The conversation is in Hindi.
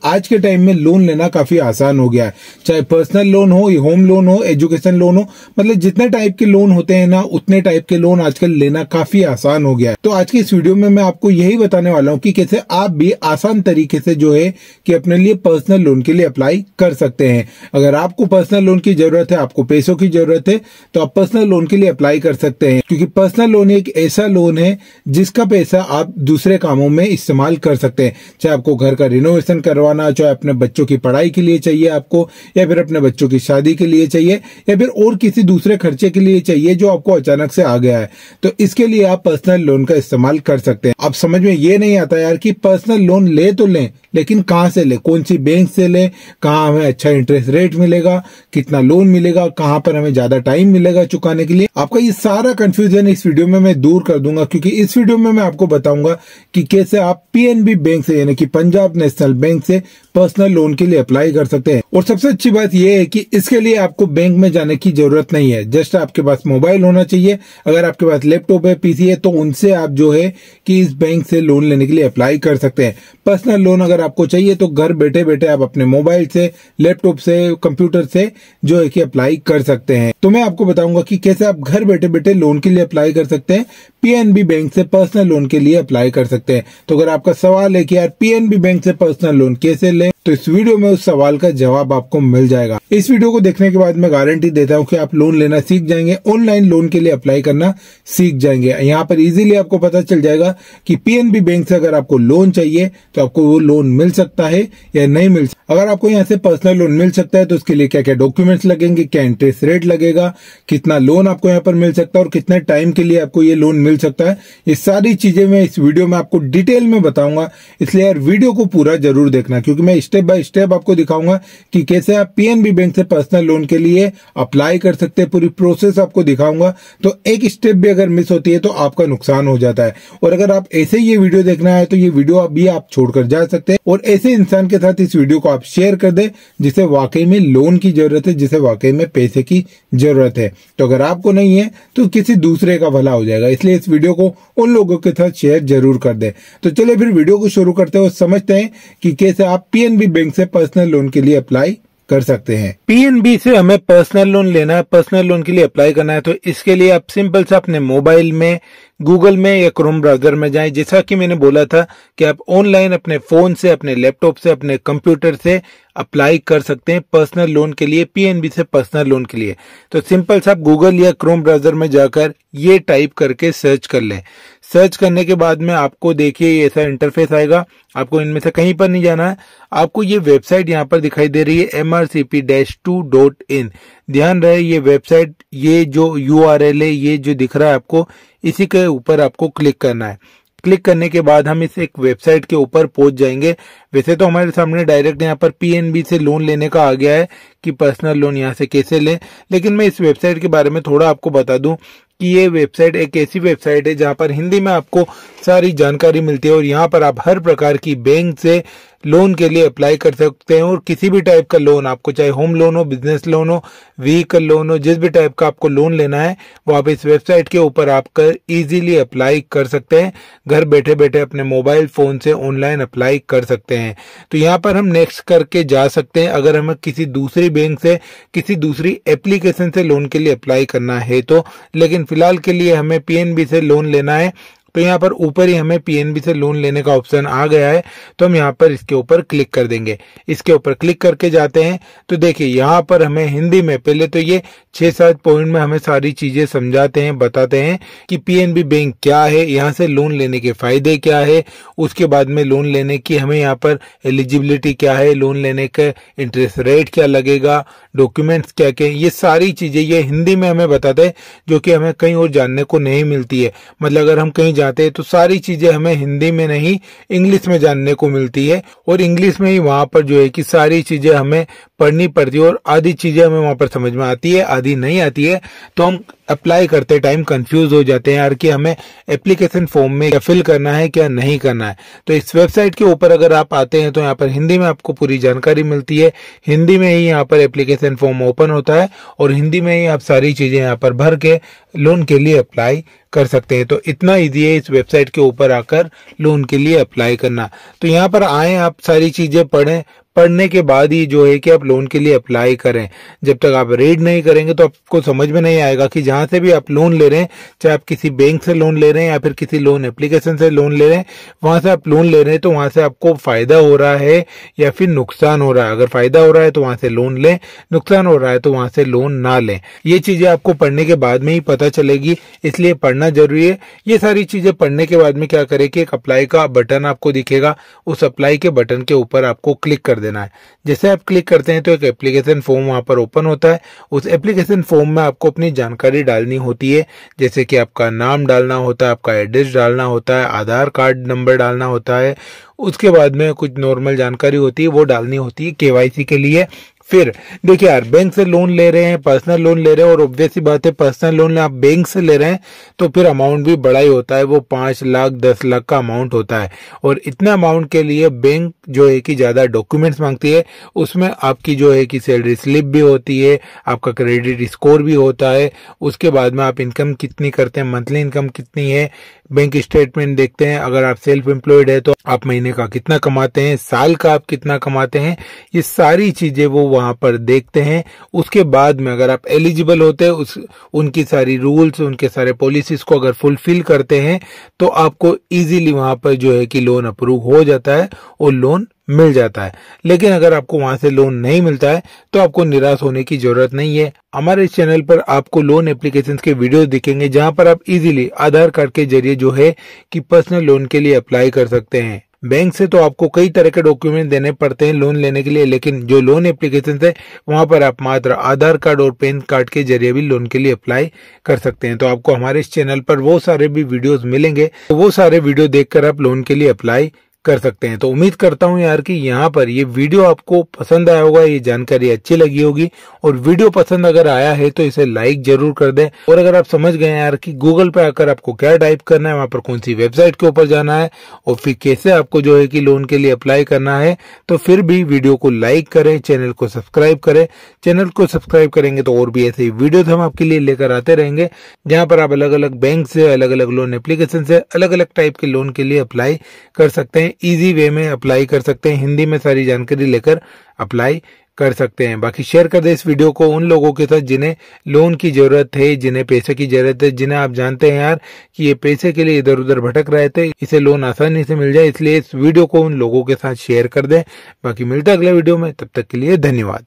आज के टाइम में लोन लेना काफी आसान हो गया है। चाहे पर्सनल लोन हो, होम लोन हो, एजुकेशन लोन हो, मतलब जितने टाइप के लोन होते हैं ना, उतने टाइप के लोन आजकल लेना काफी आसान हो गया है। तो आज की इस वीडियो में मैं आपको यही बताने वाला हूँ कि कैसे आप भी आसान तरीके से जो है कि अपने लिए पर्सनल लोन के लिए अप्लाई कर सकते हैं। अगर आपको पर्सनल लोन की जरूरत है, आपको पैसों की जरूरत है, तो आप पर्सनल लोन के लिए अप्लाई कर सकते हैं, क्योंकि पर्सनल लोन एक ऐसा लोन है जिसका पैसा आप दूसरे कामों में इस्तेमाल कर सकते हैं। चाहे आपको घर का रिनोवेशन करवाना, चाहे अपने बच्चों की पढ़ाई के लिए चाहिए आपको, या फिर अपने बच्चों की शादी के लिए चाहिए, या फिर और किसी दूसरे खर्चे के लिए चाहिए जो आपको अचानक से आ गया है, तो इसके लिए आप पर्सनल लोन का इस्तेमाल कर सकते हैं। अब समझ में ये नहीं आता यार कि पर्सनल लोन ले तो लें, लेकिन कहां से ले, कौन सी बैंक से ले, कहां हमें अच्छा इंटरेस्ट रेट मिलेगा, कितना लोन मिलेगा, कहां पर हमें ज्यादा टाइम मिलेगा चुकाने के लिए। आपका ये सारा कंफ्यूजन इस वीडियो में मैं दूर कर दूंगा, क्योंकि इस वीडियो में मैं आपको बताऊंगा कि कैसे आप पीएनबी बैंक से, यानी कि पंजाब नेशनल बैंक से पर्सनल लोन के लिए अप्लाई कर सकते हैं। और सबसे अच्छी बात यह है कि इसके लिए आपको बैंक में जाने की जरूरत नहीं है, जस्ट आपके पास मोबाइल होना चाहिए। अगर आपके पास लैपटॉप है, पीसी है, तो उनसे आप जो है कि इस बैंक से लोन लेने के लिए अप्लाई कर सकते हैं। पर्सनल लोन अगर आपको चाहिए तो घर बैठे बैठे आप अपने मोबाइल से, लैपटॉप से, कंप्यूटर से जो है कि अप्लाई कर सकते हैं। तो मैं आपको बताऊंगा कि कैसे आप घर बैठे बैठे लोन के लिए अप्लाई कर सकते हैं, पीएनबी बैंक से पर्सनल लोन के लिए अप्लाई कर सकते हैं। तो अगर आपका सवाल है कि यार पीएनबी बैंक से पर्सनल लोन कैसे लें, तो इस वीडियो में उस सवाल का जवाब आपको मिल जाएगा। इस वीडियो को देखने के बाद मैं गारंटी देता हूं कि आप लोन लेना सीख जाएंगे, ऑनलाइन लोन के लिए अप्लाई करना सीख जाएंगे। यहाँ पर इजीली आपको पता चल जाएगा कि पीएनबी बैंक से अगर आपको लोन चाहिए तो आपको वो लोन मिल सकता है या नहीं मिल सकता। अगर आपको यहाँ से पर्सनल लोन मिल सकता है तो उसके लिए क्या क्या डॉक्यूमेंट्स लगेंगे, क्या इंटरेस्ट रेट लगेगा, कितना लोन आपको यहाँ पर मिल सकता है और कितने टाइम के लिए आपको ये लोन मिल सकता है, ये सारी चीजें मैं इस वीडियो में आपको डिटेल में बताऊंगा। इसलिए यार वीडियो को पूरा जरूर देखना, क्योंकि मैं स्टेप बाय स्टेप आपको दिखाऊंगा कि कैसे आप पीएनबी बैंक से पर्सनल लोन के लिए अप्लाई कर सकते हैं। पूरी प्रोसेस आपको दिखाऊंगा, तो एक स्टेप भी अगर मिस होती है तो आपका नुकसान हो जाता है। और अगर आप ऐसे ही ये वीडियो देखना है तो ये वीडियो अभी आप छोड़कर जा सकते हैं और ऐसे इंसान के साथ इस वीडियो को आप शेयर कर दे जिसे वाकई में लोन की जरूरत है, जिसे वाकई में पैसे की जरूरत है। तो अगर आपको नहीं है तो किसी दूसरे का भला हो जाएगा, इसलिए इस वीडियो को उन लोगों के साथ शेयर जरूर कर दे। तो चलिए फिर वीडियो को शुरू करते हैं और समझते हैं कि कैसे आप पीएनबी बैंक से पर्सनल लोन के लिए अप्लाई कर सकते हैं। पीएनबी से हमें पर्सनल लोन लेना है, पर्सनल लोन के लिए अप्लाई करना है, तो इसके लिए आप सिंपल से अपने मोबाइल में गूगल में या क्रोम ब्राउजर में जाएं। जैसा कि मैंने बोला था कि आप ऑनलाइन अपने फोन से, अपने लैपटॉप से, अपने कंप्यूटर से अप्लाई कर सकते हैं पर्सनल लोन के लिए, पीएनबी से पर्सनल लोन के लिए। तो सिंपल से आप गूगल या क्रोम ब्राउजर में जाकर ये टाइप करके सर्च कर लें। सर्च करने के बाद में आपको देखिए ऐसा इंटरफेस आएगा। आपको इनमें से कहीं पर नहीं जाना है, आपको ये वेबसाइट यहाँ पर दिखाई दे रही है mrcp-2.in। ध्यान रहे ये वेबसाइट, ये जो URL है, ये जो दिख रहा है आपको, इसी के ऊपर आपको क्लिक करना है। क्लिक करने के बाद हम इस एक वेबसाइट के ऊपर पहुंच जाएंगे। वैसे तो हमारे सामने डायरेक्ट यहाँ पर पीएनबी से लोन लेने का आ गया है कि पर्सनल लोन यहाँ से कैसे लें, लेकिन मैं इस वेबसाइट के बारे में थोड़ा आपको बता दूं कि ये वेबसाइट एक ऐसी वेबसाइट है जहाँ पर हिंदी में आपको सारी जानकारी मिलती है और यहाँ पर आप हर प्रकार की बैंक से लोन के लिए अप्लाई कर सकते हैं। और किसी भी टाइप का लोन, आपको चाहे होम लोन हो, बिजनेस लोन हो, व्हीकल लोन हो, जिस भी टाइप का आपको लोन लेना है वो आप इस वेबसाइट के ऊपर आपकर इजीली अप्लाई कर सकते हैं। घर बैठे बैठे अपने मोबाइल फोन से ऑनलाइन अप्लाई कर सकते हैं। तो यहाँ पर हम नेक्स्ट करके जा सकते हैं अगर हमें किसी दूसरी बैंक से, किसी दूसरी एप्लीकेशन से लोन के लिए अप्लाई करना है तो। लेकिन फिलहाल के लिए हमें पीएनबी से लोन लेना है, तो यहाँ पर ऊपर ही हमें पीएनबी से लोन लेने का ऑप्शन आ गया है, तो हम यहाँ पर इसके ऊपर क्लिक कर देंगे। इसके ऊपर क्लिक करके जाते हैं तो देखिए यहाँ पर हमें हिंदी में पहले तो ये 6-7 पॉइंट में हमें सारी चीजें समझाते हैं, बताते हैं कि पीएनबी बैंक क्या है, यहाँ से लोन लेने के फायदे क्या है, उसके बाद में लोन लेने की हमें यहाँ पर एलिजिबिलिटी क्या है, लोन लेने का इंटरेस्ट रेट क्या लगेगा, डॉक्यूमेंट्स क्या क्या, ये सारी चीजें ये हिंदी में हमें बताते हैं, जो कि हमें कहीं और जानने को नहीं मिलती है। मतलब अगर हम कहीं जाते हैं तो सारी चीजें हमें हिंदी में नहीं इंग्लिश में जानने को मिलती है, और इंग्लिश में ही वहां पर जो है कि सारी चीजें हमें पढ़नी पड़ती है और आधी चीजें हमें वहां पर समझ में आती है, आधी नहीं आती है। तो हम अप्लाई करते टाइम कंफ्यूज हो जाते हैं यार कि हमें एप्लीकेशन फॉर्म में क्या फिल करना है क्या नहीं करना है। तो इस वेबसाइट के ऊपर अगर आप आते हैं तो यहाँ पर हिंदी में आपको पूरी जानकारी मिलती है। हिंदी में ही यहाँ पर एप्लीकेशन फॉर्म ओपन होता है और हिंदी में ही आप सारी चीजें यहाँ पर भर के लोन के लिए अप्लाई कर सकते हैं। तो इतना इजी है इस वेबसाइट के ऊपर आकर लोन के लिए अप्लाई करना। तो यहाँ पर आए, आप सारी चीजें पढ़ें, पढ़ने के बाद ही जो है कि आप लोन के लिए अप्लाई करें। जब तक आप रीड नहीं करेंगे तो आपको समझ में नहीं आएगा कि जहां से भी आप लोन ले रहे हैं, चाहे आप किसी बैंक से लोन ले रहे हैं या फिर किसी लोन एप्लीकेशन से लोन ले रहे हैं, वहां से आप लोन ले रहे हैं तो वहां से आपको फायदा हो रहा है या फिर नुकसान हो रहा है। अगर फायदा हो रहा है तो वहां से लोन लें, नुकसान हो रहा है तो वहां से लोन ना लें। ये चीजें आपको पढ़ने के बाद में ही पता चलेगी, इसलिए पढ़ना जरूरी है। ये सारी चीजें पढ़ने के बाद में क्या करें कि एक अप्लाई का बटन आपको दिखेगा, उस अप्लाई के बटन के ऊपर आपको क्लिक कर देना है। जैसे आप क्लिक करते हैं तो एक एप्लीकेशन फॉर्म वहां पर ओपन होता है। उस एप्लीकेशन फॉर्म में आपको अपनी जानकारी डालनी होती है, जैसे कि आपका नाम डालना होता है, आपका एड्रेस डालना होता है, आधार कार्ड नंबर डालना होता है। उसके बाद में कुछ नॉर्मल जानकारी होती है वो डालनी होती है केवाईसी के लिए। फिर देखिए यार, बैंक से लोन ले रहे हैं, पर्सनल लोन ले रहे हैं, और ऑब्वियस सी बात है पर्सनल लोन आप बैंक से ले रहे हैं तो फिर अमाउंट भी बड़ा ही होता है, वो 5 लाख 10 लाख का अमाउंट होता है। और इतना अमाउंट के लिए बैंक जो है कि ज्यादा डॉक्यूमेंट्स मांगती है। उसमें आपकी जो है कि सैलरी स्लिप भी होती है, आपका क्रेडिट स्कोर भी होता है, उसके बाद में आप इनकम कितनी करते हैं, मंथली इनकम कितनी है, बैंक स्टेटमेंट देखते हैं। अगर आप सेल्फ एम्प्लॉयड है तो आप महीने का कितना कमाते हैं, साल का आप कितना कमाते हैं, ये सारी चीजें वो वहां पर देखते हैं। उसके बाद में अगर आप एलिजिबल होते हैं, उनकी सारी रूल्स, उनके सारे पॉलिसीज को अगर फुलफिल करते हैं तो आपको इजीली वहां पर जो है कि लोन अप्रूव हो जाता है और लोन मिल जाता है। लेकिन अगर आपको वहां से लोन नहीं मिलता है तो आपको निराश होने की जरूरत नहीं है। हमारे इस चैनल पर आपको लोन एप्लीकेशन के वीडियोस दिखेंगे जहां पर आप इजीली आधार कार्ड के जरिए जो है कि पर्सनल लोन के लिए अप्लाई कर सकते हैं। बैंक से तो आपको कई तरह के डॉक्यूमेंट देने पड़ते हैं लोन लेने के लिए, लेकिन जो लोन एप्लीकेशन है वहां पर आप मात्र आधार कार्ड और पैन कार्ड के जरिए भी लोन के लिए अप्लाई कर सकते हैं। तो आपको हमारे इस चैनल पर वो सारे भी वीडियोस मिलेंगे, तो वो सारे वीडियो देखकर आप लोन के लिए अप्लाई कर सकते हैं। तो उम्मीद करता हूं यार कि यहाँ पर ये वीडियो आपको पसंद आया होगा, ये जानकारी अच्छी लगी होगी। और वीडियो पसंद अगर आया है तो इसे लाइक जरूर कर दें। और अगर आप समझ गए यार कि गूगल पे आकर आपको क्या टाइप करना है, वहां पर कौन सी वेबसाइट के ऊपर जाना है और फिर कैसे आपको जो है कि लोन के लिए अप्लाई करना है, तो फिर भी वीडियो को लाइक करें, चैनल को सब्सक्राइब करें। चैनल को सब्सक्राइब करेंगे तो और भी ऐसे ही वीडियो हम आपके लिए लेकर आते रहेंगे, जहां पर आप अलग अलग बैंक से, अलग अलग लोन एप्लीकेशन से अलग अलग टाइप के लोन के लिए अप्लाई कर सकते हैं। इजी वे में अप्लाई कर सकते हैं, हिंदी में सारी जानकारी लेकर अप्लाई कर सकते हैं। बाकी शेयर कर दे इस वीडियो को उन लोगों के साथ जिन्हें लोन की जरूरत है, जिन्हें पैसे की जरूरत है, जिन्हें आप जानते हैं यार कि ये पैसे के लिए इधर उधर भटक रहे थे, इसे लोन आसानी से मिल जाए, इसलिए इस वीडियो को उन लोगों के साथ शेयर कर दें। बाकी मिलता है अगले वीडियो में, तब तक के लिए धन्यवाद।